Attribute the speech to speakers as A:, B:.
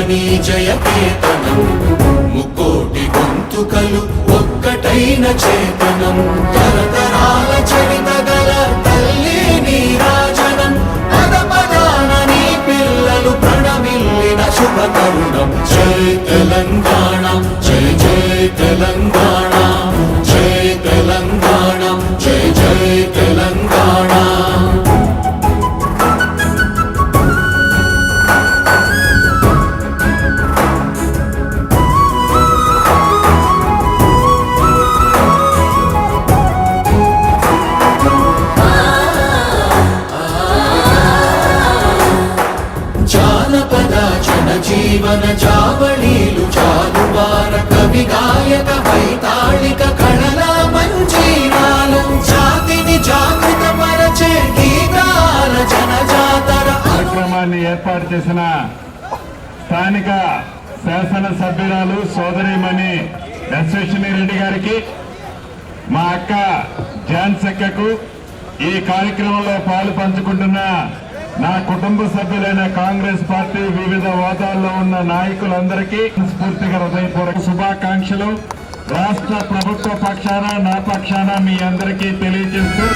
A: నీ జయకేతనం ముకోటి గొంతుకలు ఒక్కటైన చేతనం తరతరాల చరిత గల తల్లి నీ రాజనం పద పదాన నీ పిల్లలు ప్రణమిల్లిన శుభ తరుణం జై తెలంగాణ జై జై తెలంగాణ జై తెలంగాణ జై జై తెలంగాణ జీవన జావళీలు జాలువార కవి గాయక వైతాళిక కళల మంజీరాలు జాతిని జాగృత పరచే గీతాల జనజాతర
B: కార్యక్రమాన్ని ఏర్పాటు చేసిన స్థానిక శాసన సభ్యురాలు సోదరిమణి యశస్విని రెడ్డి గారికి, మా అక్క ఝాన్సక్కకు, ఈ కార్యక్రమంలో పాలు పంచుకుంటున్న నా కుటుంబ సభ్యులైన కాంగ్రెస్ పార్టీ వివిధ హోదాల్లో ఉన్న నాయకులందరికీ స్ఫూర్తిగా హృదయపూర్వక శుభాకాంక్షలు రాష్ట్ర ప్రభుత్వ పక్షాన నా పక్షాన మీ అందరికీ తెలియజేస్తూ